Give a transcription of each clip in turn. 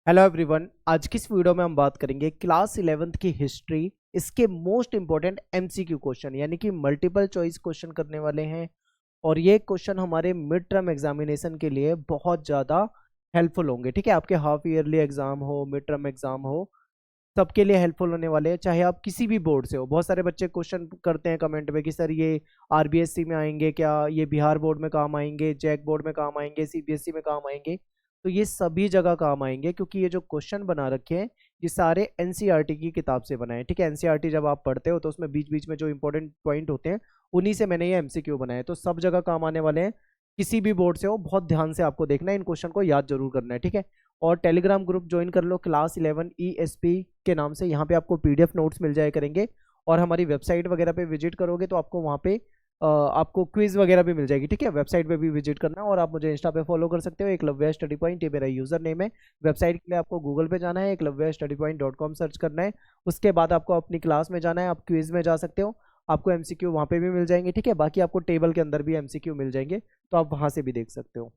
Hello everyone, आज की इस वीडियो में हम बात करेंगे क्लास 11th की हिस्ट्री। इसके मोस्ट इंपॉर्टेंट एमसीक्यू क्वेश्चन यानी कि मल्टीपल चॉइस क्वेश्चन करने वाले हैं। और ये क्वेश्चन हमारे मिड टर्म एग्जामिनेशन के लिए बहुत ज़्यादा हेल्पफुल होंगे। ठीक है, आपके हाफ ईयरली एग्जाम हो, मिड टर्म एग्जाम हो, सबके लिए हेल्पफुल होने वाले हैं, चाहे आप किसी भी बोर्ड से हो। बहुत सारे बच्चे क्वेश्चन करते हैं कमेंट में कि सर ये आरबीएससी में आएंगे क्या, ये बिहार बोर्ड में काम आएंगे, जैक बोर्ड में काम आएंगे, सीबीएसई में काम आएंगे। तो ये सभी जगह काम आएंगे क्योंकि ये जो क्वेश्चन बना रखे हैं ये सारे एनसीईआरटी की किताब से बनाए हैं। ठीक है, एनसीईआरटी जब आप पढ़ते हो तो उसमें बीच बीच में जो इंपॉर्टेंट पॉइंट होते हैं उन्हीं से मैंने ये एमसीक्यू बनाए, तो सब जगह काम आने वाले हैं। किसी भी बोर्ड से हो, बहुत ध्यान से आपको देखना है, इन क्वेश्चन को याद जरूर करना है। ठीक है, और टेलीग्राम ग्रुप ज्वाइन कर लो क्लास 11 ESP के नाम से। यहाँ पे आपको PDF नोट्स मिल जाया करेंगे और हमारी वेबसाइट वगैरह पे विजिट करोगे तो आपको वहाँ पे आपको क्विज वगैरह भी मिल जाएगी। ठीक है, वेबसाइट पे भी विजिट करना, और आप मुझे इंस्टा पे फॉलो कर सकते हो, एकलव्य स्टडी पॉइंट, ये मेरा यूजर नेम है। वेबसाइट के लिए आपको गूगल पे जाना है, eklavyastudypoint.com सर्च करना है। उसके बाद आपको अपनी क्लास में जाना है, आप क्विज में जा सकते हो, आपको MCQ वहाँ पे भी मिल जाएंगे। ठीक है, बाकी आपको टेबल के अंदर भी MCQ मिल जाएंगे, तो आप वहाँ से भी देख सकते हो।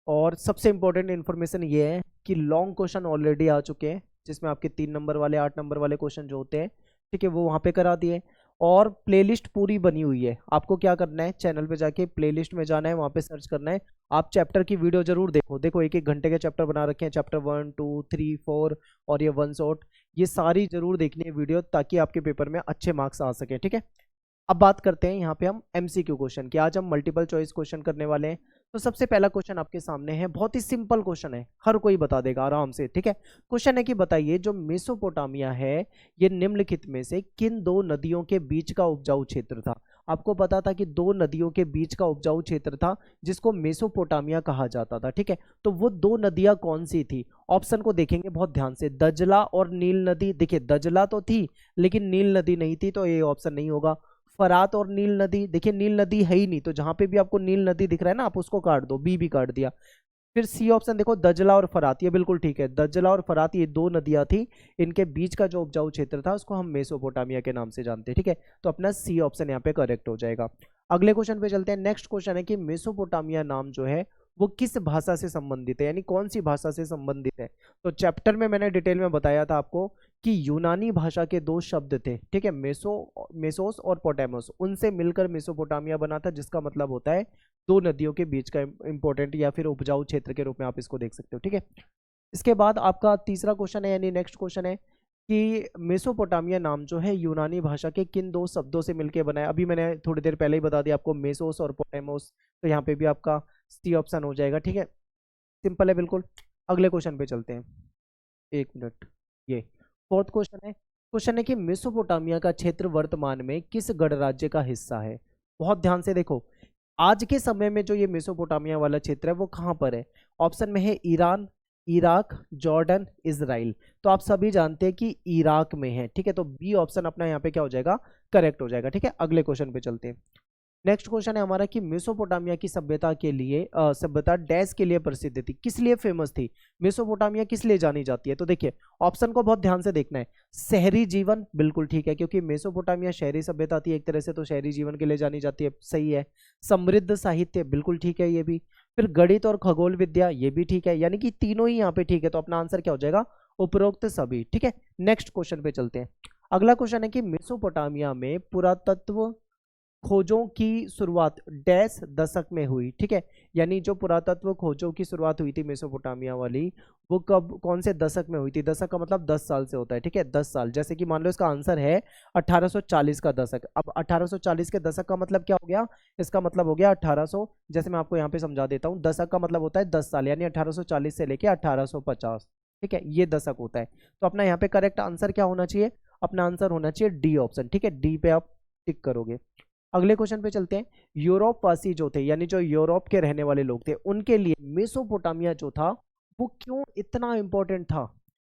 और सबसे इंपॉर्टेंट इन्फॉर्मेशन ये है कि लॉन्ग क्वेश्चन ऑलरेडी आ चुके हैं, जिसमें आपके 3 नंबर वाले, 8 नंबर वाले क्वेश्चन जो होते हैं, ठीक है, वो वहाँ पे करा दिए। और प्लेलिस्ट पूरी बनी हुई है। आपको क्या करना है, चैनल पे जाके प्लेलिस्ट में जाना है, वहाँ पे सर्च करना है। आप चैप्टर की वीडियो जरूर देखो, देखो 1-1 घंटे के चैप्टर बना रखे हैं, चैप्टर 1, 2, 3, 4 और ये 1 शॉट, ये सारी जरूर देखनी है वीडियो, ताकि आपके पेपर में अच्छे मार्क्स आ सके। ठीक है, अब बात करते हैं यहाँ पे हम MCQ क्वेश्चन की। आज हम मल्टीपल चॉइस क्वेश्चन करने वाले हैं। तो सबसे पहला क्वेश्चन आपके सामने है, बहुत ही सिंपल क्वेश्चन है, हर कोई बता देगा आराम से। ठीक है, क्वेश्चन है कि बताइए जो मेसोपोटामिया है ये निम्नलिखित में से किन 2 नदियों के बीच का उपजाऊ क्षेत्र था। आपको पता था कि 2 नदियों के बीच का उपजाऊ क्षेत्र था जिसको मेसोपोटामिया कहा जाता था। ठीक है, तो वो 2 नदियां कौन सी थी? ऑप्शन को देखेंगे बहुत ध्यान से, दजला और नील नदी। देखिए दजला तो थी लेकिन नील नदी नहीं थी, तो ये ऑप्शन नहीं होगा। फरात और नील नदी, देखिए नील नदी है ही नहीं, तो जहां पे भी आपको नील नदी दिख रहा है ना, आप उसको काट दो, बी भी काट दिया। फिर सी ऑप्शन देखो, दजला और फरात, ये बिल्कुल ठीक है। दजला और फरात ये 2 नदियां थी, इनके बीच का जो उपजाऊ क्षेत्र था उसको हम मेसोपोटामिया के नाम से जानते हैं। ठीक है, तो अपना सी ऑप्शन यहाँ पे करेक्ट हो जाएगा। अगले क्वेश्चन पे चलते हैं। नेक्स्ट क्वेश्चन है कि मेसोपोटामिया नाम जो है वो किस भाषा से संबंधित है, यानी कौन सी भाषा से संबंधित है। तो चैप्टर में मैंने डिटेल में बताया था आपको कि यूनानी भाषा के 2 शब्द थे। ठीक है, मेसोस और पोटामोस, उनसे मिलकर मेसोपोटामिया बना था, जिसका मतलब होता है 2 नदियों के बीच का इंपॉर्टेंट या फिर उपजाऊ क्षेत्र के रूप में आप इसको देख सकते हो। ठीक है, इसके बाद आपका तीसरा क्वेश्चन है, यानी नेक्स्ट क्वेश्चन है कि मेसोपोटामिया नाम जो है यूनानी भाषा के किन 2 शब्दों से मिलकर बना है। अभी मैंने थोड़ी देर पहले ही बता दिया आपको, मेसोस और पोटामोस, तो यहाँ पे भी आपका सी ऑप्शन हो जाएगा। ठीक है, सिंपल है बिल्कुल। अगले क्वेश्चन पे चलते हैं, 1 मिनट। ये फोर्थ क्वेश्चन है कि मेसोपोटामिया का क्षेत्र वर्तमान में किस गणराज्य का हिस्सा है। बहुत ध्यान से देखो, आज के समय में जो ये मेसोपोटामिया वाला क्षेत्र है वो कहाँ पर है। ऑप्शन में है ईरान, इराक, जॉर्डन, इजराइल। तो आप सभी जानते हैं कि इराक में है। ठीक है, तो बी ऑप्शन अपना यहाँ पे क्या हो जाएगा, करेक्ट हो जाएगा। ठीक है, अगले क्वेश्चन पे चलते हैं। नेक्स्ट क्वेश्चन है हमारा कि मेसोपोटामिया की सभ्यता के लिए सभ्यता डैश के लिए प्रसिद्ध थी, किस लिए फेमस थी। मेसोपोटामिया किस लिए जानी जाती है, तो देखिए ऑप्शन को बहुत ध्यान से देखना है। शहरी जीवन, बिल्कुल ठीक है, क्योंकि मेसोपोटामिया शहरी सभ्यता थी एक तरह से, तो शहरी जीवन के लिए जानी जाती है, सही है। समृद्ध साहित्य, बिल्कुल ठीक है ये भी। फिर गणित और खगोल विद्या, ये भी ठीक है, यानी कि तीनों ही यहाँ पे ठीक है, तो अपना आंसर क्या हो जाएगा, उपरोक्त सभी। ठीक है, नेक्स्ट क्वेश्चन पे चलते हैं। अगला क्वेश्चन है कि मेसोपोटामिया में पुरातत्व खोजों की शुरुआत डैश दशक में हुई। ठीक है, यानी जो पुरातत्व खोजों की शुरुआत हुई थी मेसोपोटामिया वाली, वो कब, कौन से दशक में हुई थी। दशक का मतलब 10 साल से होता है। ठीक है, 10 साल, जैसे कि मान लो इसका आंसर है 1840 का दशक। अब 1840 के दशक का मतलब क्या हो गया, इसका मतलब हो गया 1800, जैसे मैं आपको यहाँ पे समझा देता हूँ, दशक का मतलब होता है 10 साल, यानी 1840 से लेके 1850। ठीक है, ये दशक होता है। तो अपना यहाँ पे करेक्ट आंसर क्या होना चाहिए, अपना आंसर होना चाहिए डी ऑप्शन। ठीक है, डी पे आप टिक करोगे। अगले क्वेश्चन पे चलते हैं। यूरोप वासी जो थे, यानी जो यूरोप के रहने वाले लोग थे, उनके लिए मेसोपोटामिया जो था वो क्यों इतना इंपॉर्टेंट था,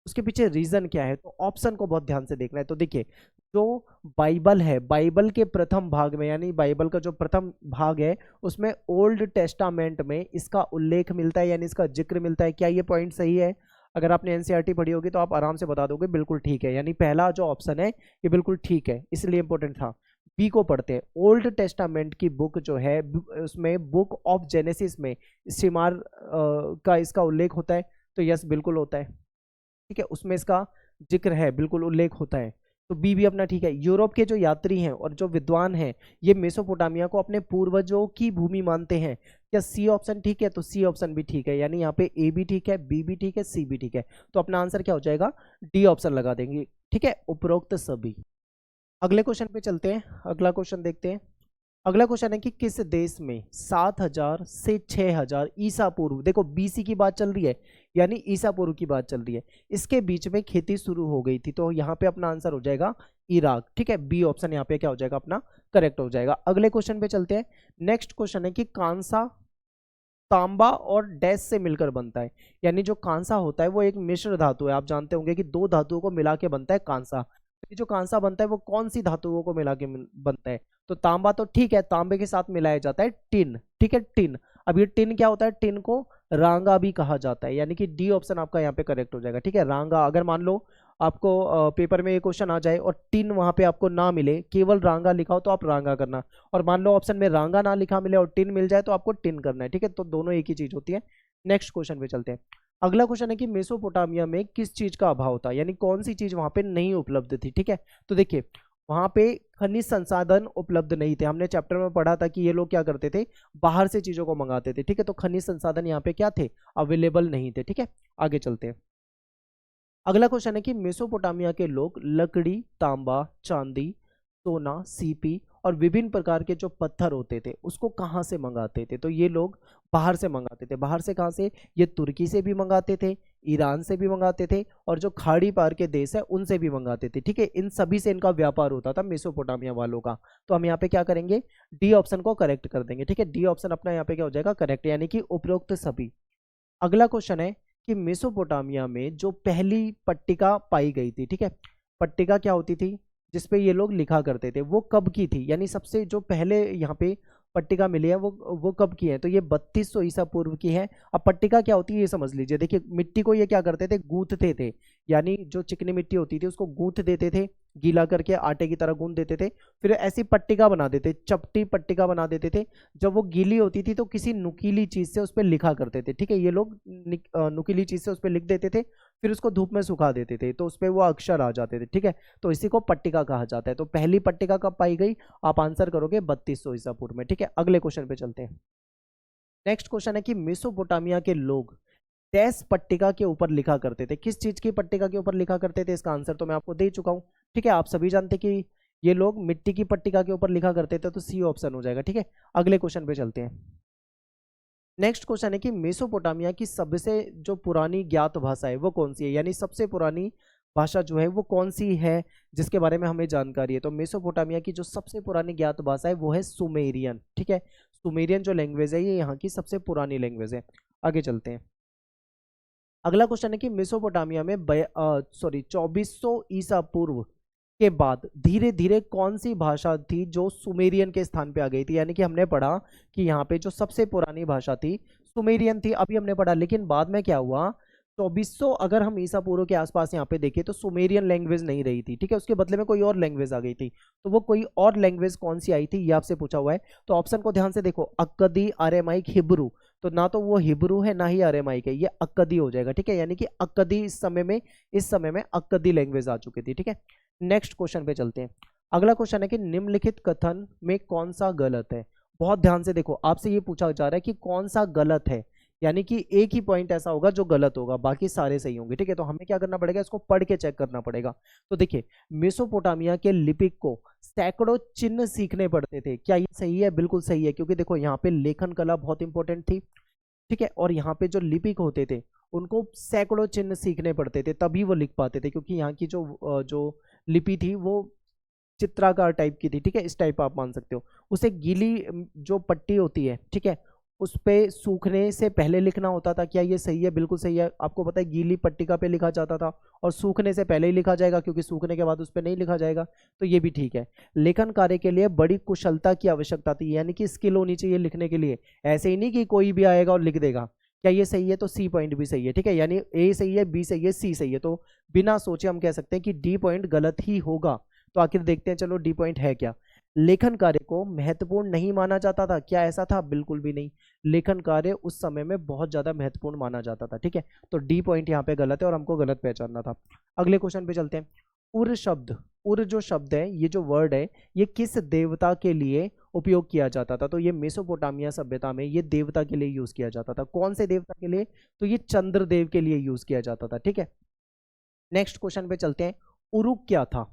उसके पीछे रीजन क्या है। तो ऑप्शन को बहुत ध्यान से देखना है। तो देखिए, जो बाइबल है, बाइबल के प्रथम भाग में, यानी बाइबल का जो प्रथम भाग है उसमें ओल्ड टेस्टामेंट में इसका उल्लेख मिलता है, यानी इसका जिक्र मिलता है। क्या ये पॉइंट सही है? अगर आपने एनसीईआरटी पढ़ी होगी तो आप आराम से बता दोगे बिल्कुल ठीक है, यानी पहला जो ऑप्शन है ये बिल्कुल ठीक है, इसलिए इंपॉर्टेंट था। बी को पढ़ते हैं। ओल्ड टेस्टामेंट की बुक जो है उसमें बुक ऑफ जेनेसिस में शिमार का इसका उल्लेख होता है। तो यस बिल्कुल होता है, ठीक है, उसमें इसका जिक्र है, बिल्कुल उल्लेख होता है। तो बी भी अपना ठीक है। यूरोप के जो यात्री हैं और जो विद्वान हैं ये मेसोपोटामिया को अपने पूर्वजों की भूमि मानते हैं। क्या सी ऑप्शन ठीक है? तो सी ऑप्शन भी ठीक है, यानी यहाँ पे ए भी ठीक है, बी भी ठीक है, सी भी ठीक है। तो अपना आंसर क्या हो जाएगा? डी ऑप्शन लगा देंगे, ठीक है, उपरोक्त सभी। अगले क्वेश्चन पे चलते हैं, अगला क्वेश्चन देखते हैं। अगला क्वेश्चन है कि किस देश में 7000 से 6000 ईसा पूर्व, देखो बीसी की बात चल रही है यानी ईसा पूर्व की बात चल रही है, इसके बीच में खेती शुरू हो गई थी। तो यहाँ पे अपना आंसर हो जाएगा इराक, ठीक है, बी ऑप्शन यहाँ पे क्या हो जाएगा? अपना करेक्ट हो जाएगा। अगले क्वेश्चन पे चलते हैं। नेक्स्ट क्वेश्चन है कि कांसा तांबा और डैश से मिलकर बनता है, यानी जो कांसा होता है वो एक मिश्र धातु है। आप जानते होंगे कि दो धातुओं को मिला के बनता है कांसा। ये जो कांसा बनता है वो कौन सी धातुओं को मिला के बनता है? तो तांबा तो ठीक है, तांबे के साथ मिलाया जाता है टिन, ठीक है, टिन। अब ये टिन क्या होता है? टिन को रांगा भी कहा जाता है, यानी कि डी ऑप्शन आपका यहाँ पे करेक्ट हो जाएगा, ठीक है, रांगा। अगर मान लो आपको पेपर में ये क्वेश्चन आ जाए और टिन वहां पे आपको ना मिले, केवल रांगा लिखा हो तो आप रांगा करना, और मान लो ऑप्शन में रांगा ना लिखा मिले और टिन मिल जाए तो आपको टिन करना है, ठीक है, तो दोनों एक ही चीज होती है। नेक्स्ट क्वेश्चन पे चलते हैं। अगला क्वेश्चन है कि मेसोपोटामिया में किस चीज का अभाव था, यानी कौन सी चीज वहां पे नहीं उपलब्ध थी, ठीक है। तो देखिए वहां पे खनिज संसाधन उपलब्ध नहीं थे। हमने चैप्टर में पढ़ा था कि ये लोग क्या करते थे? बाहर से चीजों को मंगाते थे, ठीक है, तो खनिज संसाधन यहाँ पे क्या थे? अवेलेबल नहीं थे, ठीक है। आगे चलते हैं। अगला क्वेश्चन है कि मेसोपोटामिया के लोग लकड़ी, तांबा, चांदी, सोना, सीपी और विभिन्न प्रकार के जो पत्थर होते थे उसको कहाँ से मंगाते थे? तो ये लोग बाहर से मंगाते थे। बाहर से कहाँ से? ये तुर्की से भी मंगाते थे, ईरान से भी मंगाते थे, और जो खाड़ी पार के देश है उनसे भी मंगाते थे, ठीक है। इन सभी से इनका व्यापार होता था मेसोपोटामिया वालों का। तो हम यहाँ पे क्या करेंगे? डी ऑप्शन को करेक्ट कर देंगे, ठीक है, डी ऑप्शन अपना यहाँ पे क्या हो जाएगा? करेक्ट, यानी कि उपरोक्त सभी। अगला क्वेश्चन है कि मेसोपोटामिया में जो पहली पट्टिका पाई गई थी, ठीक है, पट्टिका क्या होती थी जिसपे ये लोग लिखा करते थे, वो कब की थी? यानी सबसे जो पहले यहाँ पे पट्टिका मिली है वो कब की है? तो ये 3200 ईसा पूर्व की है। अब पट्टिका क्या होती है ये समझ लीजिए। देखिए मिट्टी को ये क्या करते थे? गूंथते थे, यानी जो चिकनी मिट्टी होती थी उसको गूंथ देते थे, गीला करके आटे की तरह गूंथ देते थे, फिर ऐसी पट्टिका बना देते, चपटी पट्टिका बना देते थे। जब वो गीली होती थी तो किसी नुकीली चीज से उस पर लिखा करते थे, ठीक है, ये लोग नुकीली चीज से उस पर लिख देते थे, फिर उसको धूप में सुखा देते थे तो उस पर वो अक्षर आ जाते थे, ठीक है, तो इसी को पट्टिका कहा जाता है। तो पहली पट्टिका कब पाई गई? आप आंसर करोगे 3200 ईसा पूर्व में, ठीक है। अगले क्वेश्चन पे चलते हैं। नेक्स्ट क्वेश्चन है कि मेसोपोटामिया के लोग डैश पट्टिका के ऊपर लिखा करते थे, किस चीज की पट्टिका के ऊपर लिखा करते थे? इसका आंसर तो मैं आपको दे चुका हूं, ठीक है, आप सभी जानते कि ये लोग मिट्टी की पट्टिका के ऊपर लिखा करते थे, तो सी ऑप्शन हो जाएगा, ठीक है। अगले क्वेश्चन पे चलते हैं। नेक्स्ट क्वेश्चन है कि मेसोपोटामिया की सबसे जो पुरानी ज्ञात भाषा है वो कौन सी है, यानी सबसे पुरानी भाषा जो है वो कौन सी है जिसके बारे में हमें जानकारी है? तो मेसोपोटामिया की जो सबसे पुरानी ज्ञात भाषा है वो है सुमेरियन, ठीक है, सुमेरियन जो लैंग्वेज है ये यहाँ की सबसे पुरानी लैंग्वेज है। आगे चलते हैं। अगला क्वेश्चन है कि मेसोपोटामिया में 2400 ईसा पूर्व के बाद धीरे धीरे कौन सी भाषा थी जो सुमेरियन के स्थान पे आ गई थी? यानी कि हमने पढ़ा कि यहाँ पे जो सबसे पुरानी भाषा थी सुमेरियन थी, अभी हमने पढ़ा, लेकिन बाद में क्या हुआ? 2400 अगर हम ईसा पूर्व के आसपास यहाँ पे देखें तो सुमेरियन लैंग्वेज नहीं रही थी, ठीक है, उसके बदले में कोई और लैंग्वेज आ गई थी। तो वो कोई और लैंग्वेज कौन सी आई थी ये आपसे पूछा हुआ है। तो ऑप्शन को ध्यान से देखो, अक्कदी, अरेमाइक, हिब्रू। तो ना तो वो हिब्रू है ना ही अरेमाइक है, ये अक्कदी हो जाएगा, ठीक है, यानी कि अक्कदी इस समय में अक्कदी लैंग्वेज आ चुकी थी, ठीक है। नेक्स्ट क्वेश्चन पे चलते हैं। अगला क्वेश्चन है कि निम्नलिखित कथन में कौन सा गलत है? बहुत ध्यान से देखो, आपसे ये पूछा जा रहा है कि कौन सा गलत है, यानी कि एक ही पॉइंट ऐसा होगा जो गलत होगा, बाकी सारे सही होंगे, ठीक है। तो हमें क्या करना पड़ेगा? इसको पढ़ के चेक करना पड़ेगा। तो देखिए मेसोपोटामिया के लिपिक को सैकड़ों चिन्ह सीखने पड़ते थे, क्या ये सही है? बिल्कुल सही है, क्योंकि देखो यहाँ पे लेखन कला बहुत इंपॉर्टेंट थी, ठीक है, और यहाँ पे जो लिपिक होते थे उनको सैकड़ों चिन्ह सीखने पड़ते थे तभी वो लिख पाते थे, क्योंकि यहाँ की जो लिपि थी वो चित्राकार टाइप की थी, ठीक है, इस टाइप आप मान सकते हो। उसे गीली जो पट्टी होती है, ठीक है, उस पे सूखने से पहले लिखना होता था, क्या ये सही है? बिल्कुल सही है। आपको पता है गीली पट्टिका पे लिखा जाता था और सूखने से पहले ही लिखा जाएगा, क्योंकि सूखने के बाद उस पर नहीं लिखा जाएगा, तो ये भी ठीक है। लेखन कार्य के लिए बड़ी कुशलता की आवश्यकता थी, यानी कि स्किल होनी चाहिए लिखने के लिए, ऐसे ही नहीं कि कोई भी आएगा और लिख देगा। क्या ये सही है? तो सी पॉइंट भी सही है, ठीक है, यानी ए सही है, बी सही है, सी सही है, तो बिना सोचे हम कह सकते हैं कि डी पॉइंट गलत ही होगा। तो आखिर देखते हैं, चलो डी पॉइंट है क्या। लेखन कार्य को महत्वपूर्ण नहीं माना जाता था? क्या ऐसा था? बिल्कुल भी नहीं। लेखन कार्य उस समय में बहुत ज्यादा महत्वपूर्ण माना जाता था। ठीक है, तो डी पॉइंट यहाँ पे गलत है और हमको गलत पहचानना था। अगले क्वेश्चन पे चलते हैं। उर शब्द, उर जो शब्द है, ये जो वर्ड है, ये किस देवता के लिए उपयोग किया जाता था? तो ये मेसोपोटामिया सभ्यता में ये देवता के लिए यूज किया जाता था। कौन से देवता के लिए? तो ये चंद्रदेव के लिए यूज किया जाता था। ठीक है, नेक्स्ट क्वेश्चन पे चलते हैं। उरुक क्या था?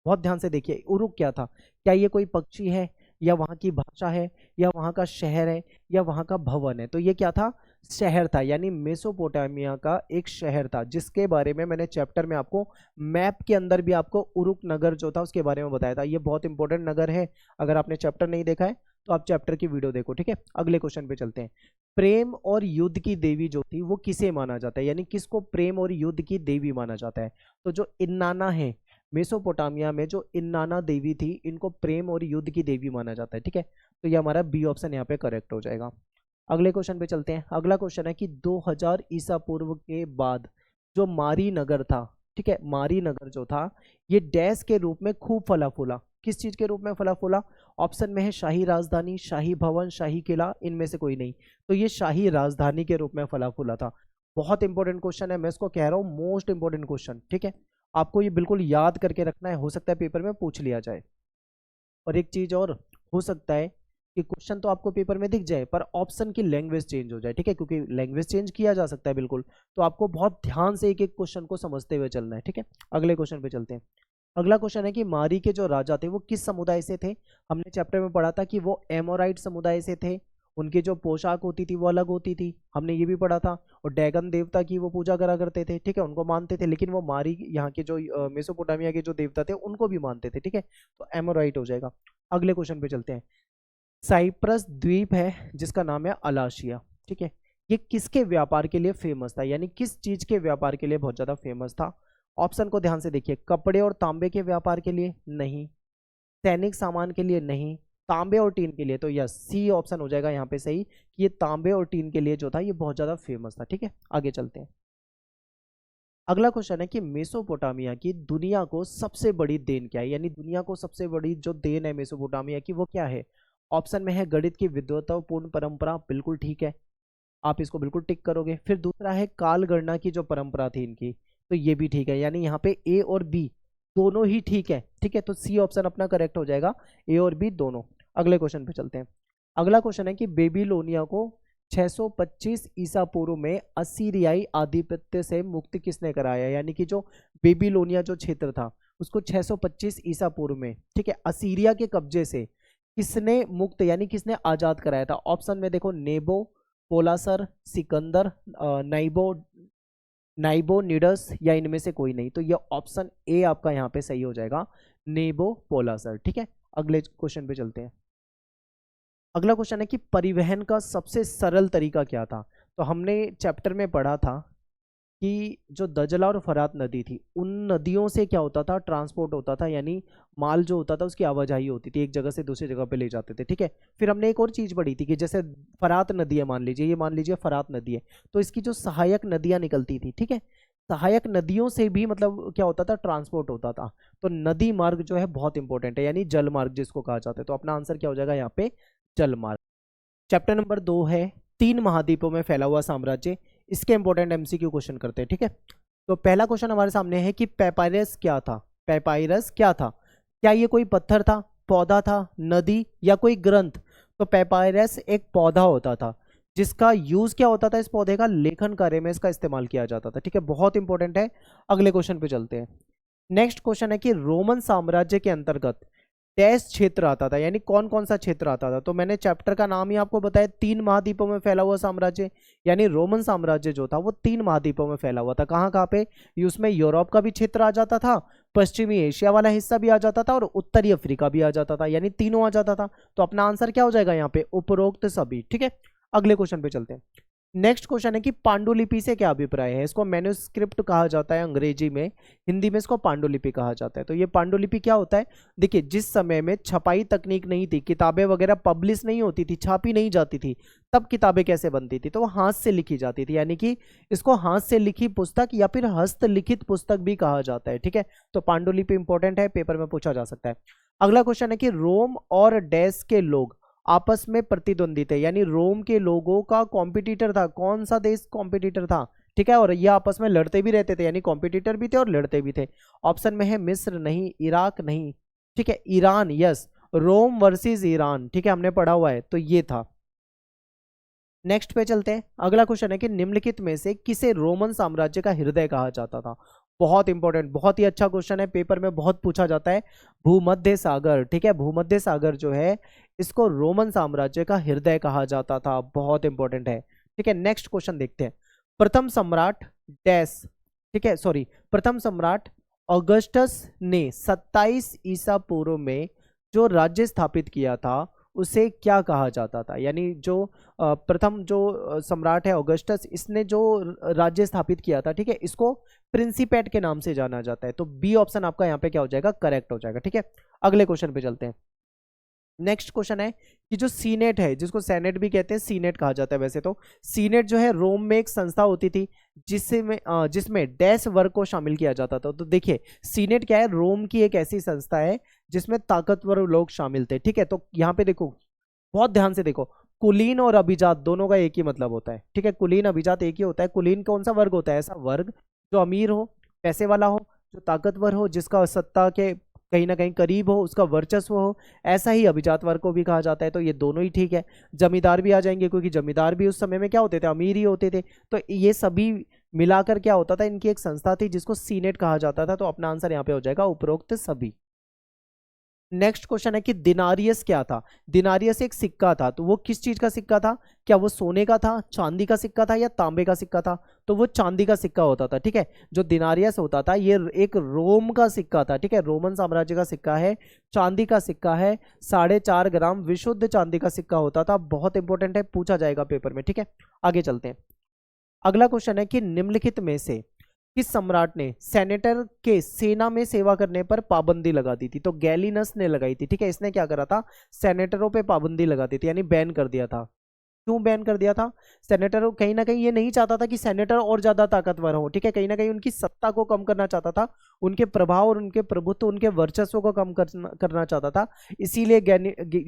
बहुत ध्यान से देखिए, उरुक क्या था? क्या ये कोई पक्षी है, या वहां की भाषा है, या वहां का शहर है, या वहां का भवन है? तो ये क्या था? शहर था, यानी मेसोपोटामिया का एक शहर था, जिसके बारे में मैंने चैप्टर में आपको मैप के अंदर भी आपको उरुक नगर जो था उसके बारे में बताया था। ये बहुत इंपॉर्टेंट नगर है, अगर आपने चैप्टर नहीं देखा है तो आप चैप्टर की वीडियो देखो। ठीक है, अगले क्वेश्चन पे चलते हैं। प्रेम और युद्ध की देवी जो थी वो किसे माना जाता है, यानी किसको प्रेम और युद्ध की देवी माना जाता है? तो जो इन्नाना है, मेसोपोटामिया में जो इन्नाना देवी थी, इनको प्रेम और युद्ध की देवी माना जाता है। ठीक है, तो ये हमारा बी ऑप्शन यहाँ पे करेक्ट हो जाएगा। अगले क्वेश्चन पे चलते हैं। अगला क्वेश्चन है कि 2000 ईसा पूर्व के बाद जो मारी नगर था, ठीक है, मारी नगर जो था, ये डैश के रूप में खूब फला फूला। किस चीज के रूप में फला फूला? ऑप्शन में है शाही राजधानी, शाही भवन, शाही किला, इनमें से कोई नहीं। तो ये शाही राजधानी के रूप में फला फूला था। बहुत इंपॉर्टेंट क्वेश्चन है, मैं इसको कह रहा हूँ मोस्ट इंपॉर्टेंट क्वेश्चन। ठीक है, आपको ये बिल्कुल याद करके रखना है, हो सकता है पेपर में पूछ लिया जाए। और एक चीज और हो सकता है कि क्वेश्चन तो आपको पेपर में दिख जाए पर ऑप्शन की लैंग्वेज चेंज हो जाए। ठीक है, क्योंकि लैंग्वेज चेंज किया जा सकता है बिल्कुल, तो आपको बहुत ध्यान से एक एक क्वेश्चन को समझते हुए चलना है। ठीक है, अगले क्वेश्चन पे चलते हैं। अगला क्वेश्चन है कि मारी के जो राजा थे वो किस समुदाय से थे? हमने चैप्टर में पढ़ा था कि वो एमोराइट समुदाय से थे, उनकी जो पोशाक होती थी वो अलग होती थी, हमने ये भी पढ़ा था। और डैगन देवता की वो पूजा करा करते थे। ठीक है, उनको मानते थे, लेकिन वो मारी यहाँ के जो मेसोपोटामिया के जो देवता थे उनको भी मानते थे। ठीक है, तो एमोराइट हो जाएगा। अगले क्वेश्चन पे चलते हैं। साइप्रस द्वीप है जिसका नाम है अलाशिया। ठीक है, ये किसके व्यापार के लिए फेमस था, यानी किस चीज के व्यापार के लिए बहुत ज्यादा फेमस था? ऑप्शन को ध्यान से देखिए। कपड़े और तांबे के व्यापार के लिए? नहीं। सैनिक सामान के लिए? नहीं। तांबे और टीन के लिए? तो यस, सी ऑप्शन हो जाएगा यहाँ पे सही, कि ये तांबे और टीन के लिए जो था ये बहुत ज्यादा फेमस था। ठीक है, आगे चलते हैं। अगला क्वेश्चन है कि मेसोपोटामिया की दुनिया को सबसे बड़ी देन क्या है, यानी दुनिया को सबसे बड़ी जो देन है मेसोपोटामिया की वो क्या है? ऑप्शन में है गणित की विद्वतापूर्ण परंपरा, बिल्कुल ठीक है, आप इसको बिल्कुल टिक करोगे। फिर दूसरा है काल गणना की जो परंपरा थी इनकी, तो ये भी ठीक है, यानी यहाँ पे ए और बी दोनों ही ठीक है। ठीक है, तो सी ऑप्शन अपना करेक्ट हो जाएगा, ए और बी दोनों। अगले क्वेश्चन पे चलते हैं। अगला क्वेश्चन है कि बेबीलोनिया को 625 ईसा पूर्व में असीरियाई आधिपत्य से मुक्त किसने कराया, यानी कि जो बेबीलोनिया जो क्षेत्र था उसको 625 ईसा पूर्व में, ठीक है, असीरिया के कब्जे से किसने मुक्त यानी किसने आजाद कराया था? ऑप्शन में देखो, नेबो, पोलासर, सिकंदर, नाइबो नाइबोनिडस, या इनमें से कोई नहीं। तो ये ऑप्शन ए आपका यहाँ पे सही हो जाएगा, नेबो पोलासर। ठीक है, अगले क्वेश्चन पे चलते हैं। अगला क्वेश्चन है कि परिवहन का सबसे सरल तरीका क्या था? तो हमने चैप्टर में पढ़ा था कि जो दजला और फरात नदी थी, उन नदियों से क्या होता था? ट्रांसपोर्ट होता था, यानी माल जो होता था उसकी आवाजाही होती थी, एक जगह से दूसरी जगह पे ले जाते थे। ठीक है, फिर हमने एक और चीज पढ़ी थी कि जैसे फरात नदी है, मान लीजिए, ये मान लीजिए फरात नदी है, तो इसकी जो सहायक नदियां निकलती थी, ठीक है, सहायक नदियों से भी मतलब क्या होता था? ट्रांसपोर्ट होता था। तो नदी मार्ग जो है बहुत इंपॉर्टेंट है, यानी जल मार्ग जिसको कहा जाता है। तो अपना आंसर क्या हो जाएगा यहाँ पे? जल मार्ग। चैप्टर नंबर 2 है 3 महाद्वीपों में फैला हुआ साम्राज्य। इसके इंपॉर्टेंट एमसीक्यू क्वेश्चन करते हैं। ठीक है, तो पहला क्वेश्चन हमारे सामने है कि पेपायरस क्या था? पेपायरस क्या था? क्या ये कोई पत्थर था, पौधा था, नदी, या कोई ग्रंथ? तो पेपायरस एक पौधा होता था, जिसका यूज क्या होता था? इस पौधे का लेखन कार्य में इसका इस्तेमाल किया जाता था। ठीक है, बहुत इंपॉर्टेंट है। अगले क्वेश्चन पे चलते हैं। नेक्स्ट क्वेश्चन है कि रोमन साम्राज्य के अंतर्गत डैश क्षेत्र आता था, यानी कौन कौन सा क्षेत्र आता था? तो मैंने चैप्टर का नाम ही आपको बताया, 3 महाद्वीपों में फैला हुआ साम्राज्य, यानी रोमन साम्राज्य जो था वो 3 महाद्वीपों में फैला हुआ था। कहाँ कहाँ पे? उसमें यूरोप का भी क्षेत्र आ जाता था, पश्चिमी एशिया वाला हिस्सा भी आ जाता था, और उत्तरी अफ्रीका भी आ जाता था, यानी तीनों आ जाता था। तो अपना आंसर क्या हो जाएगा यहाँ पे? उपरोक्त सभी। ठीक है, अगले क्वेश्चन पे चलते हैं। नेक्स्ट क्वेश्चन है कि पांडुलिपि से क्या अभिप्राय है? इसको मैन्युस्क्रिप्ट कहा जाता है अंग्रेजी में, हिंदी में इसको पांडुलिपि कहा जाता है। तो ये पांडुलिपि क्या होता है? देखिए, जिस समय में छपाई तकनीक नहीं थी, किताबें वगैरह पब्लिश नहीं होती थी, छापी नहीं जाती थी, तब किताबें कैसे बनती थी? तो वो हाथ से लिखी जाती थी, यानी कि इसको हाथ से लिखी पुस्तक या फिर हस्तलिखित पुस्तक भी कहा जाता है। ठीक है, तो पांडुलिपि इंपॉर्टेंट है, पेपर में पूछा जा सकता है। अगला क्वेश्चन है कि रोम और डैश के लोग आपस में प्रतिद्वंदी थे, यानी रोम के लोगों का कॉम्पिटिटर था, कौन सा देश कॉम्पिटिटर था, ठीक है, और ये आपस में लड़ते भी रहते थे, यानी कॉम्पिटिटर भी थे और लड़ते भी थे। ऑप्शन में है मिस्र नहीं, इराक नहीं, ठीक है, ईरान, यस, रोम वर्सेस ईरान, ठीक है, हमने पढ़ा हुआ है, तो ये था। नेक्स्ट पे चलते हैं। अगला क्वेश्चन है कि निम्नलिखित में से किसे रोमन साम्राज्य का हृदय कहा जाता था। बहुत इंपॉर्टेंट, बहुत ही अच्छा क्वेश्चन है, पेपर में बहुत पूछा जाता है। भूमध्य सागर, ठीक है, भूमध्य सागर जो है इसको रोमन साम्राज्य का हृदय कहा जाता था, बहुत इंपॉर्टेंट है, ठीक है। नेक्स्ट क्वेश्चन देखते हैं। प्रथम सम्राट डैश, ठीक है, सॉरी, प्रथम सम्राट ऑगस्टस ने 27 ईसा पूर्व में जो राज्य स्थापित किया था उसे क्या कहा जाता था, यानी जो प्रथम जो सम्राट है ऑगस्टस, इसने जो राज्य स्थापित किया था, ठीक है, इसको प्रिंसिपेट के नाम से जाना जाता है। तो बी ऑप्शन आपका यहाँ पे क्या हो जाएगा, करेक्ट हो जाएगा, ठीक है। अगले क्वेश्चन पे चलते हैं। नेक्स्ट क्वेश्चन है कि जो सीनेट है, जिसको सेनेट भी कहते हैं, सीनेट कहा जाता है वैसे तो, सीनेट जो है रोम में एक संस्था होती थी जिसमें डैश वर्ग को शामिल किया जाता था। तो देखिए सीनेट क्या है, रोम की एक ऐसी संस्था है जिसमें ताकतवर लोग शामिल थे, ठीक है। तो यहाँ पे देखो, बहुत ध्यान से देखो, कुलीन और अभिजात दोनों का एक ही मतलब होता है, ठीक है, कुलीन अभिजात एक ही होता है। कुलीन कौन सा वर्ग होता है, ऐसा वर्ग जो अमीर हो, पैसे वाला हो, जो ताकतवर हो, जिसका सत्ता के कहीं ना कहीं करीब हो, उसका वर्चस्व हो, ऐसा ही अभिजात वर्ग को भी कहा जाता है। तो ये दोनों ही ठीक है। जमींदार भी आ जाएंगे, क्योंकि जमींदार भी उस समय में क्या होते थे, अमीर ही होते थे। तो ये सभी मिलाकर क्या होता था, इनकी एक संस्था थी जिसको सीनेट कहा जाता था। तो अपना आंसर यहाँ पे हो जाएगा उपरोक्त सभी। नेक्स्ट क्वेश्चन है कि दिनारियस क्या था। दिनारियस एक सिक्का था, तो वो किस चीज का सिक्का था, क्या वो सोने का था, चांदी का सिक्का था, या तांबे का सिक्का था। तो वो चांदी का सिक्का होता था, ठीक है। जो दिनारियस होता था ये एक रोम का सिक्का था, ठीक है, रोमन साम्राज्य का सिक्का है, चांदी का सिक्का है, 4.5 ग्राम विशुद्ध चांदी का सिक्का होता था। बहुत इंपॉर्टेंट है, पूछा जाएगा पेपर में, ठीक है। आगे चलते हैं। अगला क्वेश्चन है कि निम्नलिखित में से किस सम्राट ने सेनेटर के सेना में सेवा करने पर पाबंदी लगा दी थी। तो गैलिनस ने लगाई थी, ठीक है। इसने क्या करा था, सेनेटरों पे पाबंदी लगा दी थी, यानी बैन कर दिया था। क्यों बैन कर दिया था, सेनेटर कहीं ना कहीं ये नहीं चाहता था कि सेनेटर और ज्यादा ताकतवर हो, ठीक है, कहीं ना कहीं उनकी सत्ता को कम करना चाहता था, उनके प्रभाव और उनके प्रभुत्व, उनके वर्चस्व को कम करना चाहता था। इसीलिए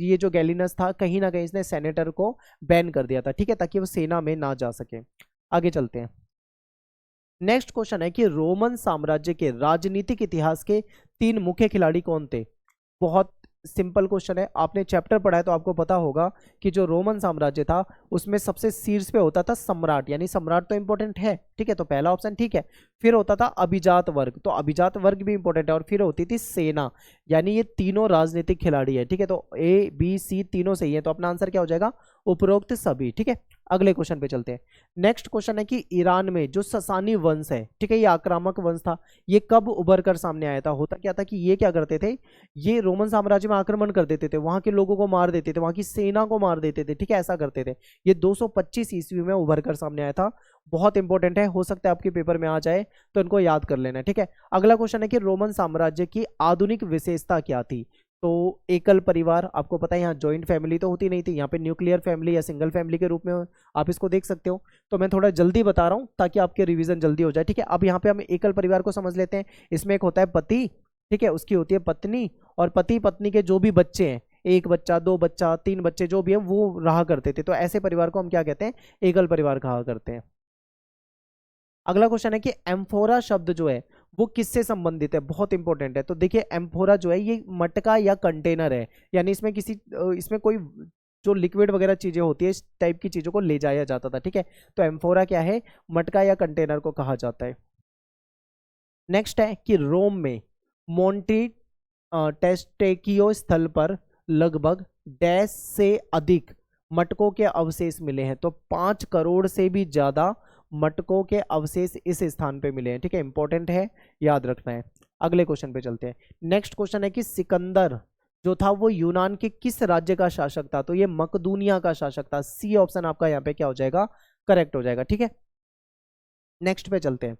ये जो गैलिनस था, कहीं ना कहीं इसने सेनेटर को बैन कर दिया था, ठीक है, ताकि वो सेना में ना जा सके। आगे चलते हैं। नेक्स्ट क्वेश्चन है कि रोमन साम्राज्य के राजनीतिक इतिहास के 3 मुख्य खिलाड़ी कौन थे। बहुत सिंपल क्वेश्चन है, आपने चैप्टर पढ़ा है तो आपको पता होगा कि जो रोमन साम्राज्य था उसमें सबसे शीर्ष पे होता था सम्राट, यानी सम्राट तो इंपॉर्टेंट है, ठीक है, तो पहला ऑप्शन ठीक है। फिर होता था अभिजात वर्ग, तो अभिजात वर्ग भी इंपॉर्टेंट है, और फिर होती थी सेना, यानी ये तीनों राजनीतिक खिलाड़ी है, ठीक है। तो ए बी सी तीनों सही है, तो अपना आंसर क्या हो जाएगा, उपरोक्त सभी, ठीक है। अगले क्वेश्चन पे चलते हैं। नेक्स्ट क्वेश्चन है कि ईरान में जो ससानी वंश है, ठीक है, ये आक्रामक वंश था, ये कब उभर कर सामने आया था। होता क्या था कि ये क्या करते थे, ये रोमन साम्राज्य में आक्रमण कर देते थे, वहां के लोगों को मार देते थे, वहां की सेना को मार देते थे, ठीक है, ऐसा करते थे। ये 225 ईस्वी में उभर कर सामने आया था। बहुत इंपॉर्टेंट है, हो सकता है आपके पेपर में आ जाए, तो इनको याद कर लेना, ठीक है। अगला क्वेश्चन है कि रोमन साम्राज्य की आधुनिक विशेषता क्या थी। तो एकल परिवार, आपको पता है यहाँ जॉइंट फैमिली तो होती नहीं थी, यहाँ पे न्यूक्लियर फैमिली या सिंगल फैमिली के रूप में आप इसको देख सकते हो। तो मैं थोड़ा जल्दी बता रहा हूँ ताकि आपके रिवीजन जल्दी हो जाए, ठीक है। अब यहाँ पे हम एकल परिवार को समझ लेते हैं। इसमें एक होता है पति, ठीक है, उसकी होती है पत्नी, और पति पत्नी के जो भी बच्चे हैं, 1 बच्चा 2 बच्चा 3 बच्चे जो भी है वो रहा करते थे। तो ऐसे परिवार को हम क्या कहते हैं, एकल परिवार कहा करते हैं। अगला क्वेश्चन है कि एम्फोरा शब्द जो है वो किससे संबंधित है, बहुत इंपॉर्टेंट है। तो देखिए एम्फोरा जो है ये मटका या कंटेनर है, यानी इसमें कोई जो लिक्विड वगैरह चीजें होती है, इस टाइप की चीजों को ले जाया जाता था, ठीक है। तो एम्फोरा क्या है, मटका या कंटेनर को कहा जाता है। नेक्स्ट है कि रोम में मोंटी टेस्टेकियो स्थल पर लगभग डैश से अधिक मटकों के अवशेष मिले हैं। तो 5 करोड़ से भी ज्यादा मटकों के अवशेष इस स्थान पे मिले हैं, ठीक है, इंपॉर्टेंट है, याद रखना है। अगले क्वेश्चन पे चलते हैं। नेक्स्ट क्वेश्चन है कि सिकंदर जो था वो यूनान के किस राज्य का शासक था। तो ये मकदूनिया का शासक था। सी ऑप्शन आपका यहाँ पे क्या हो जाएगा, करेक्ट हो जाएगा, ठीक है। नेक्स्ट पे चलते हैं।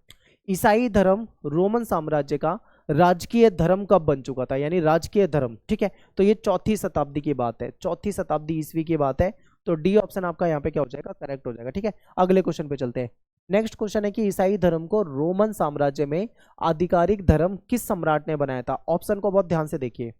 ईसाई धर्म रोमन साम्राज्य का राजकीय धर्म कब बन चुका था, यानी राजकीय धर्म, ठीक है। तो ये 4वीं शताब्दी की बात है, 4वीं शताब्दी ईस्वी की बात है। तो डी ऑप्शन आपका यहाँ पे क्या हो जाएगा, करेक्ट हो जाएगा, ठीक है। अगले क्वेश्चन पे चलते हैं। नेक्स्ट क्वेश्चन है कि ईसाई धर्म को रोमन साम्राज्य में आधिकारिक धर्म किस सम्राट ने बनाया था। ऑप्शन को बहुत ध्यान से देखिए।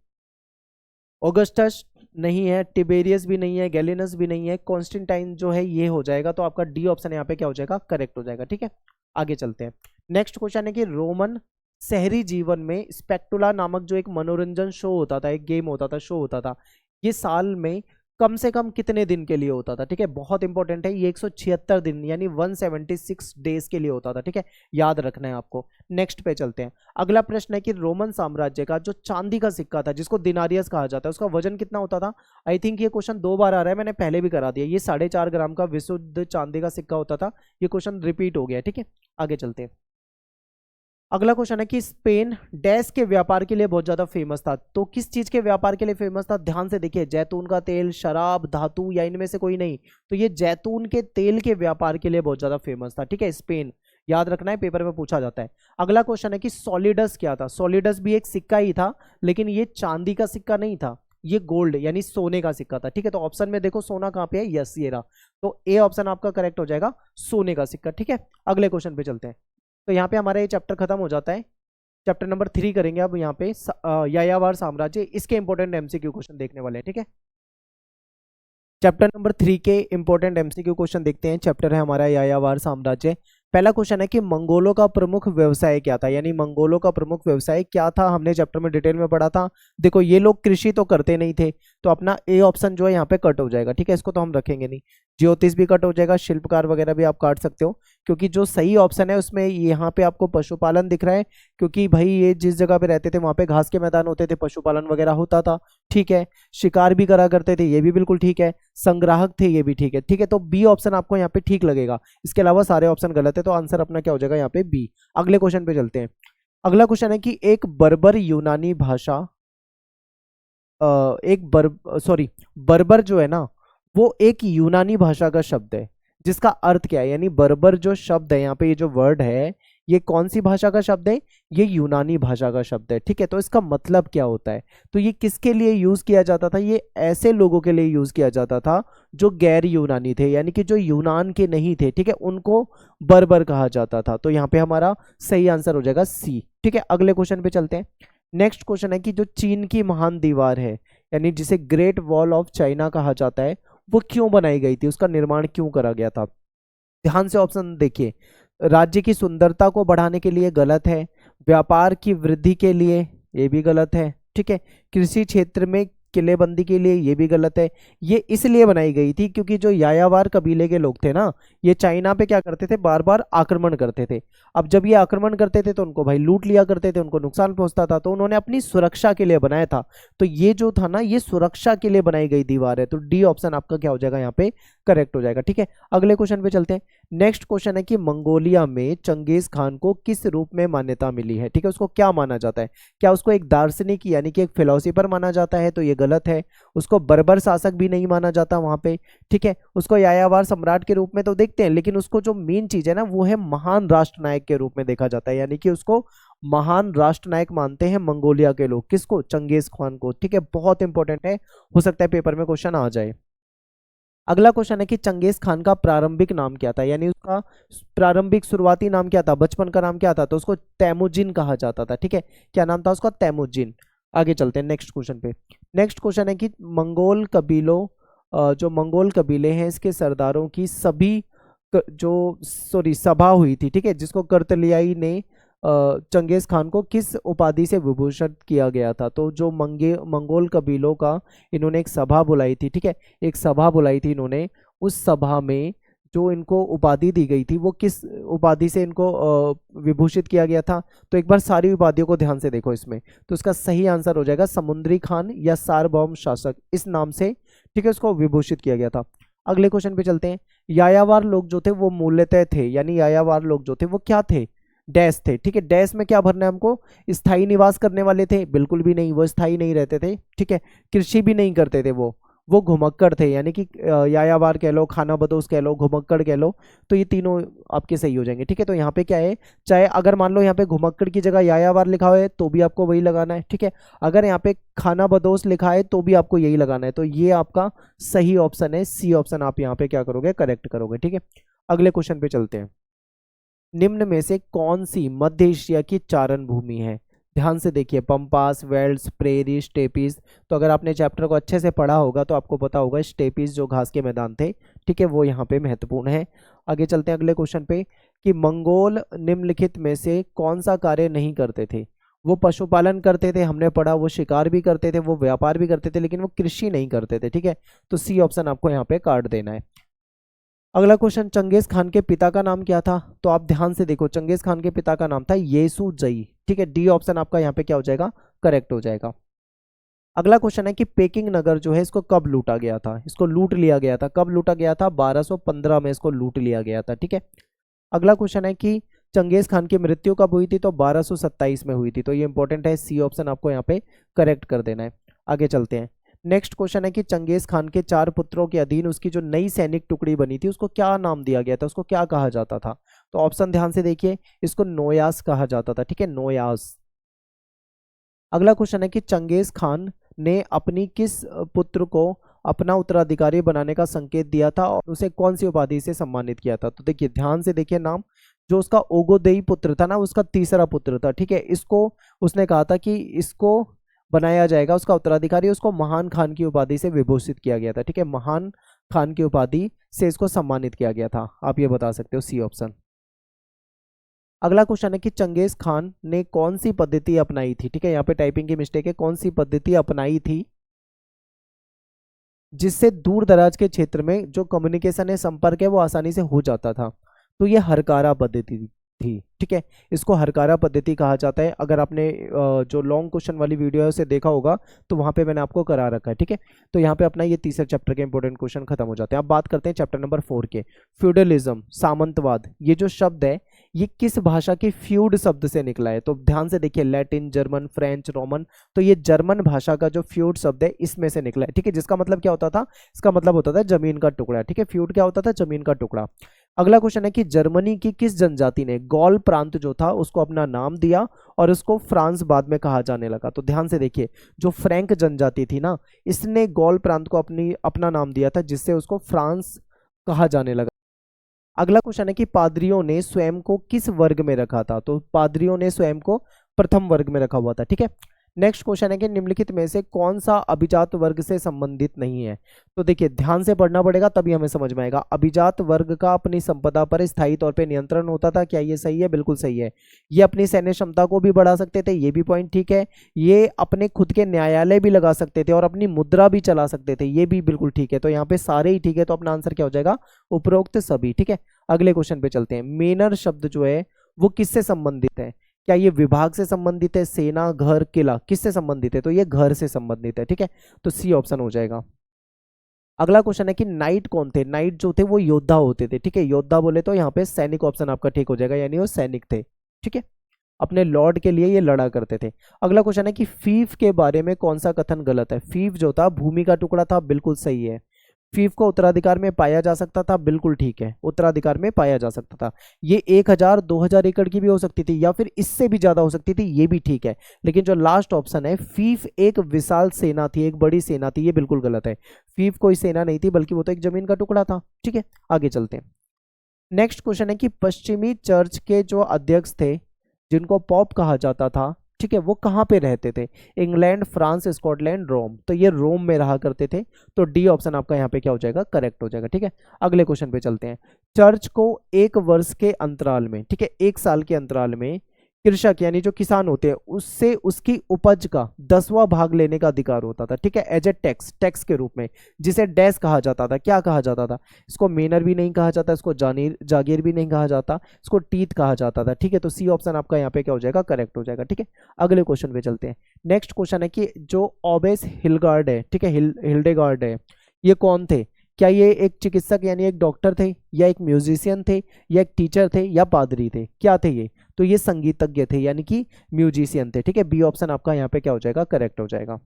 ऑगस्टस नहीं है, टिबेरियस भी नहीं है, गैलिनस भी नहीं है, कॉन्स्टेंटाइन जो है ये हो जाएगा। तो आपका डी ऑप्शन यहाँ पे क्या हो जाएगा, करेक्ट हो जाएगा। ठीक है, आगे चलते हैं। नेक्स्ट क्वेश्चन है कि रोमन शहरी जीवन में स्पेक्टुला नामक जो एक मनोरंजन शो होता था, एक गेम होता था, शो होता था, ये साल में कम से कम कितने दिन के लिए होता था। ठीक है, बहुत इंपॉर्टेंट है ये, 176 दिन यानी 176 डेज के लिए होता था। ठीक है, याद रखना है आपको। नेक्स्ट पे चलते हैं। अगला प्रश्न है कि रोमन साम्राज्य का जो चांदी का सिक्का था, जिसको दिनारियस कहा जाता है, उसका वजन कितना होता था। आई थिंक ये क्वेश्चन 2 बार आ रहा है, मैंने पहले भी करा दिया। ये 4.5 ग्राम का विशुद्ध चांदी का सिक्का होता था। ये क्वेश्चन रिपीट हो गया। ठीक है, आगे चलते हैं। अगला क्वेश्चन है कि स्पेन डैश के व्यापार के लिए बहुत ज्यादा फेमस था। तो किस चीज के व्यापार के लिए फेमस था, ध्यान से देखिए। जैतून का तेल, शराब, धातु या इनमें से कोई नहीं। तो ये जैतून के तेल के व्यापार के लिए बहुत ज्यादा फेमस था। ठीक है, स्पेन, याद रखना है, पेपर में पूछा जाता है। अगला क्वेश्चन है कि सॉलिडस क्या था। सॉलिडस भी एक सिक्का ही था, लेकिन ये चांदी का सिक्का नहीं था, ये गोल्ड यानी सोने का सिक्का था। ठीक है, तो ऑप्शन में देखो सोना कहाँ पे है, यस ये रहा। तो ए ऑप्शन आपका करेक्ट हो जाएगा, सोने का सिक्का। ठीक है, अगले क्वेश्चन पे चलते हैं। तो यहाँ पे हमारा ये चैप्टर खत्म हो जाता है। चैप्टर नंबर 3 करेंगे अब यहाँ पे, यायावर साम्राज्य। इसके इंपॉर्टेंट एमसीक्यू क्वेश्चन देखने वाले हैं। ठीक है, चैप्टर नंबर 3 के इंपॉर्टेंट एमसीक्यू क्वेश्चन देखते हैं। चैप्टर है हमारा यायावर साम्राज्य। पहला क्वेश्चन है कि मंगोलों का प्रमुख व्यवसाय क्या था, यानी मंगोलों का प्रमुख व्यवसाय क्या था, हमने चैप्टर में डिटेल में पढ़ा था। देखो ये लोग कृषि तो करते नहीं थे, तो अपना ए ऑप्शन जो है यहाँ पे कट हो जाएगा। ठीक है, इसको तो हम रखेंगे नहीं। ज्योतिष भी कट हो जाएगा, शिल्पकार वगैरह भी आप काट सकते हो, क्योंकि जो सही ऑप्शन है उसमें यहाँ पे आपको पशुपालन दिख रहा है, क्योंकि भाई ये जिस जगह पे रहते थे वहां पे घास के मैदान होते थे, पशुपालन वगैरह होता था। ठीक है, शिकार भी करा करते थे, ये भी बिल्कुल ठीक है। संग्राहक थे, ये भी ठीक है। ठीक है, तो बी ऑप्शन आपको यहाँ पे ठीक लगेगा। इसके अलावा सारे ऑप्शन गलत है, तो आंसर अपना क्या हो जाएगा यहाँ पे, बी। अगले क्वेश्चन पे चलते हैं। अगला क्वेश्चन है कि एक बर्बर यूनानी भाषा, बर्बर जो है ना, वो एक यूनानी भाषा का शब्द है, जिसका अर्थ क्या है, यानी बर्बर जो शब्द है यहाँ पे, ये जो वर्ड है, ये कौन सी भाषा का शब्द है, ये यूनानी भाषा का शब्द है। ठीक है, तो इसका मतलब क्या होता है, तो ये किसके लिए यूज किया जाता था, ये ऐसे लोगों के लिए यूज किया जाता था जो गैर यूनानी थे, यानी कि जो यूनान के नहीं थे। ठीक है, उनको बर्बर कहा जाता था। तो यहाँ पे हमारा सही आंसर हो जाएगा सी। ठीक है, अगले क्वेश्चन पे चलते हैं। नेक्स्ट क्वेश्चन है कि जो चीन की महान दीवार है, यानी जिसे ग्रेट वॉल ऑफ चाइना कहा जाता है, वो क्यों बनाई गई थी, उसका निर्माण क्यों करा गया था। ध्यान से ऑप्शन देखिए। राज्य की सुंदरता को बढ़ाने के लिए, गलत है। व्यापार की वृद्धि के लिए, ये भी गलत है। ठीक है, कृषि क्षेत्र में किलेबंदी के लिए, ये भी गलत है। ये इसलिए बनाई गई थी क्योंकि जो यायावर कबीले के लोग थे ना, ये चाइना पे क्या करते थे, बार बार आक्रमण करते थे। अब जब ये आक्रमण करते थे तो उनको भाई लूट लिया करते थे, उनको नुकसान पहुंचता था, तो उन्होंने अपनी सुरक्षा के लिए बनाया था। तो ये जो था ना, ये सुरक्षा के लिए बनाई गई दीवार है। तो डी ऑप्शन आपका क्या हो जाएगा यहाँ पे, करेक्ट हो जाएगा। ठीक है, अगले क्वेश्चन पे चलते हैं। नेक्स्ट क्वेश्चन है कि मंगोलिया में चंगेज खान को किस रूप में मान्यता मिली है। ठीक है, उसको क्या माना जाता है, क्या उसको एक दार्शनिक यानी कि एक फिलोसोफर माना जाता है, तो ये गलत है। उसको बर्बर शासक भी नहीं माना जाता वहां पे। ठीक है, उसको यायावर सम्राट के रूप में तो देखते हैं, लेकिन उसको जो मेन चीज है ना, वो है महान राष्ट्रनायक के रूप में देखा जाता है, यानी कि उसको महान राष्ट्रनायक मानते हैं मंगोलिया के लोग। किसको, चंगेज खान को। ठीक है, बहुत इंपॉर्टेंट है, हो सकता है पेपर में क्वेश्चन आ जाए। अगला क्वेश्चन है कि चंगेज खान का प्रारंभिक नाम क्या था, यानी उसका प्रारंभिक शुरुआती नाम क्या था, बचपन का नाम क्या था, तो उसको तैमुजिन कहा जाता था। ठीक है, क्या नाम था उसका, तैमुजिन। आगे चलते हैं नेक्स्ट क्वेश्चन पे। नेक्स्ट क्वेश्चन है कि मंगोल कबीलों, जो मंगोल कबीले हैं, इसके सरदारों की सभा हुई थी। ठीक है, जिसको कर्तलियाई ने चंगेज खान को किस उपाधि से विभूषित किया गया था। तो जो मंगोल कबीलों का इन्होंने एक सभा बुलाई थी। ठीक है, एक सभा बुलाई थी इन्होंने, उस सभा में जो इनको उपाधि दी गई थी, वो किस उपाधि से इनको विभूषित किया गया था। तो एक बार सारी उपाधियों को ध्यान से देखो इसमें, तो इसका सही आंसर हो जाएगा समुद्री खान या सार्वभौम शासक, इस नाम से ठीक है उसको विभूषित किया गया था। अगले क्वेश्चन पे चलते हैं। यायावर लोग जो थे वो मूलतः थे, यानी यायावर लोग जो थे वो क्या थे, डैश थे। ठीक है, डैश में क्या भरना है हमको, स्थायी निवास करने वाले थे, बिल्कुल भी नहीं, वो स्थायी नहीं रहते थे। ठीक है, कृषि भी नहीं करते थे, वो घुमक्कड़ थे, यानी कि यायावर कह लो, खानाबदोश कह लो, घुमक्कड़ कह लो, तो ये तीनों आपके सही हो जाएंगे। ठीक है, तो यहाँ पे क्या है, चाहे अगर मान लो यहाँ पे घुमक्कड़ की जगह यायावर लिखा हुआ है तो भी आपको वही लगाना है। ठीक है, अगर यहाँ पे खानाबदोश लिखा है तो भी आपको यही लगाना है। तो ये आपका सही ऑप्शन है, सी ऑप्शन आप यहाँ पे क्या करोगे, करेक्ट करोगे। ठीक है, अगले क्वेश्चन पे चलते हैं। निम्न में से कौन सी मध्य एशिया की चारण भूमि है। ध्यान से देखिए, पम्पास, वेल्ड्स, प्रेरी, स्टेपीज। तो अगर आपने चैप्टर को अच्छे से पढ़ा होगा तो आपको पता होगा स्टेपीज जो घास के मैदान थे, ठीक है, वो यहाँ पे महत्वपूर्ण है। आगे चलते हैं अगले क्वेश्चन पे कि मंगोल निम्नलिखित में से कौन सा कार्य नहीं करते थे। वो पशुपालन करते थे, हमने पढ़ा, वो शिकार भी करते थे, वो व्यापार भी करते थे, लेकिन वो कृषि नहीं करते थे, ठीक है। तो सी ऑप्शन आपको यहाँ पे काट देना है। अगला क्वेश्चन, चंगेज खान के पिता का नाम क्या था। तो आप ध्यान से देखो, चंगेज खान के पिता का नाम था येसु जई, ठीक है। डी ऑप्शन आपका यहाँ पे क्या हो जाएगा, करेक्ट हो जाएगा। अगला क्वेश्चन है कि पेकिंग नगर जो है इसको कब लूटा गया था। इसको लूट लिया गया था, कब लूटा गया था, 1215 में इसको लूट लिया गया था, ठीक है। अगला क्वेश्चन है कि चंगेज खान की मृत्यु कब हुई थी। तो 1227 में हुई थी। तो ये इंपॉर्टेंट है, सी ऑप्शन आपको यहाँ पे करेक्ट कर देना है। आगे चलते हैं। नेक्स्ट क्वेश्चन है कि चंगेज खान के 4 पुत्रों के अधीन उसकी जो नई सैनिक टुकड़ी बनी थी उसको क्या नाम दिया गया था, उसको क्या कहा जाता था। तो ऑप्शन ध्यान से देखिए, इसको नोयास कहा जाता था, ठीक है, नोयास। अगला क्वेश्चन है कि चंगेज खान ने अपनी किस पुत्र को अपना उत्तराधिकारी बनाने का संकेत दिया था और उसे कौन सी उपाधि से सम्मानित किया था। तो देखिए, ध्यान से देखिए, नाम जो उसका ओगोदेई पुत्र था ना, उसका तीसरा पुत्र था, ठीक है। इसको उसने कहा था कि इसको बनाया जाएगा उसका उत्तराधिकारी, उसको महान खान की उपाधि से विभूषित किया गया था, ठीक है। महान खान की उपाधि से इसको सम्मानित किया गया था। आप ये बता सकते हो, सी ऑप्शन। अगला क्वेश्चन है कि चंगेज खान ने कौन सी पद्धति अपनाई थी, ठीक है। यहाँ पे टाइपिंग की मिस्टेक है, कौन सी पद्धति अपनाई थी जिससे दूर दराज के क्षेत्र में जो कम्युनिकेशन है, संपर्क है, वो आसानी से हो जाता था। तो ये हरकारा पद्धति थी, ठीक है। इसको हरकारा पद्धति कहा जाता है। अगर आपने जो लॉन्ग क्वेश्चन वाली वीडियो है उसे देखा होगा तो वहां पे मैंने आपको करा रखा है, ठीक है। तो यहाँ पे अपना ये तीसरे चैप्टर के इंपॉर्टेंट क्वेश्चन खत्म हो जाते हैं। अब बात करते हैं चैप्टर नंबर 4 के, फ्यूडलिज्म, सामंतवाद। ये जो शब्द है ये किस भाषा के फ्यूड शब्द से निकला है। तो ध्यान से देखिए, लैटिन, जर्मन, फ्रेंच, रोमन। तो ये जर्मन भाषा का जो फ्यूड शब्द है इसमें से निकला है, ठीक है। जिसका मतलब क्या होता था, इसका मतलब होता था जमीन का टुकड़ा, ठीक है। फ्यूड क्या होता था, जमीन का टुकड़ा। अगला क्वेश्चन है कि जर्मनी की किस जनजाति ने गॉल प्रांत जो था उसको अपना नाम दिया और उसको फ्रांस बाद में कहा जाने लगा। तो ध्यान से देखिए, जो फ्रैंक जनजाति थी ना, इसने गॉल प्रांत को अपना नाम दिया था जिससे उसको फ्रांस कहा जाने लगा। अगला क्वेश्चन है कि पादरियों ने स्वयं को किस वर्ग में रखा था। तो पादरियों ने स्वयं को प्रथम वर्ग में रखा हुआ था, ठीक है। नेक्स्ट क्वेश्चन है कि निम्नलिखित में से कौन सा अभिजात वर्ग से संबंधित नहीं है। तो देखिए, ध्यान से पढ़ना पड़ेगा तभी हमें समझ में आएगा। अभिजात वर्ग का अपनी संपदा पर स्थायी तौर पे नियंत्रण होता था, क्या ये सही है, बिल्कुल सही है। ये अपनी सैन्य क्षमता को भी बढ़ा सकते थे, ये भी पॉइंट ठीक है। ये अपने खुद के न्यायालय भी लगा सकते थे और अपनी मुद्रा भी चला सकते थे, ये भी बिल्कुल ठीक है। तो यहाँ पे सारे ही ठीक है, तो अपना आंसर क्या हो जाएगा, उपरोक्त सभी, ठीक है। अगले क्वेश्चन पे चलते हैं। मेनर शब्द जो है वो किससे संबंधित है। क्या ये विभाग से संबंधित है, सेना, घर, किला, किससे संबंधित है। तो ये घर से संबंधित है, ठीक है। तो सी ऑप्शन हो जाएगा। अगला क्वेश्चन है कि नाइट कौन थे। नाइट जो थे वो योद्धा होते थे, ठीक है। योद्धा बोले तो यहाँ पे सैनिक ऑप्शन आपका ठीक हो जाएगा, यानी वो सैनिक थे, ठीक है। अपने लॉर्ड के लिए ये लड़ा करते थे। अगला क्वेश्चन है कि फीफ के बारे में कौन सा कथन गलत है। फीफ जो था भूमि का टुकड़ा था, बिल्कुल सही है। फीफ को उत्तराधिकार में पाया जा सकता था, बिल्कुल ठीक है, उत्तराधिकार में पाया जा सकता था। ये 1000 2000 एकड़ की भी हो सकती थी या फिर इससे भी ज्यादा हो सकती थी, ये भी ठीक है। लेकिन जो लास्ट ऑप्शन है, फीफ एक विशाल सेना थी, एक बड़ी सेना थी, ये बिल्कुल गलत है। फीफ कोई सेना नहीं थी, बल्कि वो तो एक जमीन का टुकड़ा था, ठीक है। आगे चलते हैं। नेक्स्ट क्वेश्चन है कि पश्चिमी चर्च के जो अध्यक्ष थे जिनको पॉप कहा जाता था, ठीक है, वो कहाँ पे रहते थे। इंग्लैंड, फ्रांस, स्कॉटलैंड, रोम। तो ये रोम में रहा करते थे। तो डी ऑप्शन आपका यहाँ पे क्या हो जाएगा, करेक्ट हो जाएगा, ठीक है। अगले क्वेश्चन पे चलते हैं। चर्च को एक वर्ष के अंतराल में, ठीक है, 1 साल के अंतराल में कृषक यानी जो किसान होते हैं उससे उसकी उपज का 10वां भाग लेने का अधिकार होता था, ठीक है, एज ए टैक्स, टैक्स के रूप में, जिसे डैश कहा जाता था। क्या कहा जाता था, इसको मेनर भी नहीं कहा जाता, इसको जागीर भी नहीं कहा जाता, इसको टीथ कहा जाता था, ठीक है। तो सी ऑप्शन आपका यहाँ पे क्या हो जाएगा, करेक्ट हो जाएगा, ठीक है। अगले क्वेश्चन पे चलते हैं। नेक्स्ट क्वेश्चन है कि जो ओबेस हिलगार्ड है, ठीक है, हिल्डेगार्ड है, ये कौन थे। क्या ये एक चिकित्सक यानी एक डॉक्टर थे, या एक म्यूजिशियन थे, या एक टीचर थे, या पादरी थे, क्या थे ये। तो ये संगीतज्ञ थे, यानी कि म्यूजिशियन थे, ठीक है। बी ऑप्शन आपका यहाँ पे क्या हो जाएगा, करेक्ट हो जाएगा।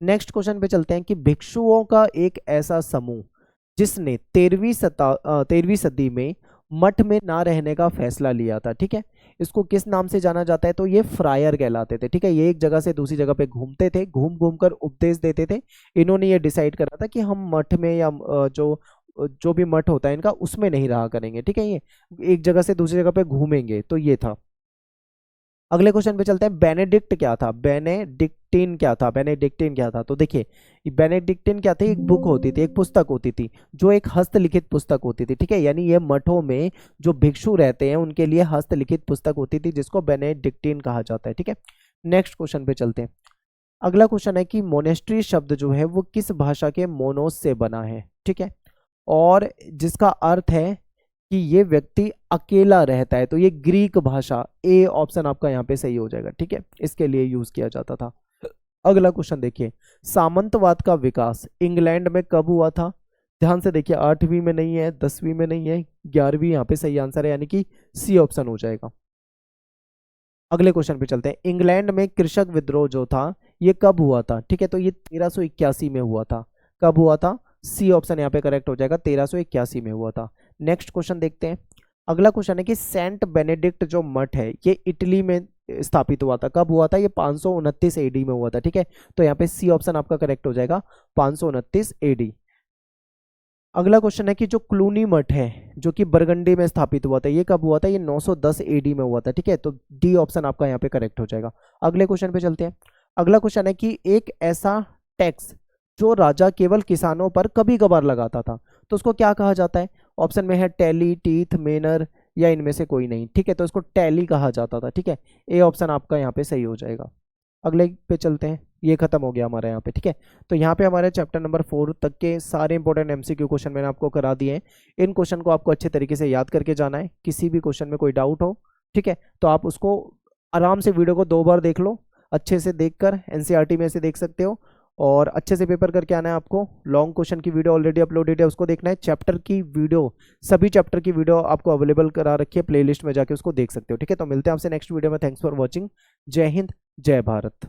नेक्स्ट क्वेश्चन पे चलते हैं कि भिक्षुओं का एक ऐसा समूह जिसने 13वीं सदी में मठ में ना रहने का फैसला लिया था, ठीक है, इसको किस नाम से जाना जाता है। तो ये फ्रायर कहलाते थे, ठीक है। ये एक जगह से दूसरी जगह पे घूमते थे, घूम घूम कर उपदेश देते थे। इन्होंने ये डिसाइड करा था कि हम मठ में या जो भी मठ होता है इनका उसमें नहीं रहा करेंगे, ठीक है। ये एक जगह से दूसरी जगह पे घूमेंगे, तो ये था। अगले क्वेश्चन पे चलते हैं। बेनेडिक्ट क्या था, बेनेडिक्टिन क्या था, बेनेडिक्टिन क्या था? तो देखिए बेनेडिक्टिन क्या थी, एक बुक होती थी, एक पुस्तक होती थी, जो एक हस्तलिखित पुस्तक होती थी, ठीक है। यानी ये मठों में जो भिक्षु रहते हैं उनके लिए हस्तलिखित पुस्तक होती थी, जिसको बेनेडिक्टिन कहा जाता है, ठीक है। नेक्स्ट क्वेश्चन पे चलते हैं। अगला क्वेश्चन है कि मोनेस्ट्री शब्द जो है वो किस भाषा के मोनोस से बना है, ठीक है, और जिसका अर्थ है कि ये व्यक्ति अकेला रहता है। तो ये ग्रीक भाषा, ए ऑप्शन आपका यहाँ पे सही हो जाएगा, ठीक है, इसके लिए यूज किया जाता था। अगला क्वेश्चन देखिए, सामंतवाद का विकास इंग्लैंड में कब हुआ था? ध्यान से देखिए, 8वीं में नहीं है, 10वीं में नहीं है, 11वीं यहाँ पे सही आंसर है, यानी कि सी ऑप्शन हो जाएगा। अगले क्वेश्चन पे चलते हैं। इंग्लैंड में कृषक विद्रोह जो था ये कब हुआ था, ठीक है, तो ये 1381 में हुआ था। कब हुआ था? सी ऑप्शन यहाँ पे करेक्ट हो जाएगा, 1381 में हुआ था। नेक्स्ट क्वेश्चन देखते हैं। अगला क्वेश्चन है कि सेंट बेनेडिक्ट जो मठ है ये इटली में स्थापित हुआ था। कब हुआ था? ये 529 एडी में हुआ था, ठीक है, तो यहाँ पे सी ऑप्शन आपका करेक्ट हो जाएगा, 529 एडी। अगला क्वेश्चन है कि जो क्लूनी मठ है जो कि बरगंडी में स्थापित हुआ था, ये कब हुआ था? ये 910 एडी में हुआ था, ठीक है, तो डी ऑप्शन आपका यहाँ पे करेक्ट हो जाएगा। अगले क्वेश्चन पे चलते हैं। अगला क्वेश्चन है कि एक ऐसा टैक्स जो राजा केवल किसानों पर कभी कभार लगाता था, तो उसको क्या कहा जाता है? ऑप्शन में है टैली, टीथ, मेनर, या इनमें से कोई नहीं, ठीक है, तो इसको टैली कहा जाता था, ठीक है, ए ऑप्शन आपका यहाँ पे सही हो जाएगा। अगले पे चलते हैं। ये खत्म हो गया हमारा यहाँ पे, ठीक है, तो यहाँ पे हमारे चैप्टर नंबर 4 तक के सारे इंपॉर्टेंट एमसीक्यू क्वेश्चन मैंने आपको करा दिए हैं। इन क्वेश्चन को आपको अच्छे तरीके से याद करके जाना है। किसी भी क्वेश्चन में कोई डाउट हो, ठीक है, तो आप उसको आराम से वीडियो को 2 बार देख लो, अच्छे से देखकर एनसीईआरटी में से देख सकते हो, और अच्छे से पेपर करके आना है आपको। लॉन्ग क्वेश्चन की वीडियो ऑलरेडी अपलोडेड है, उसको देखना है। चैप्टर की वीडियो, सभी चैप्टर की वीडियो आपको अवेलेबल करा रखी है, प्लेलिस्ट में जाके उसको देख सकते हो, ठीक है। तो मिलते हैं आपसे नेक्स्ट वीडियो में। Thanks for watching. जय हिंद, जय भारत।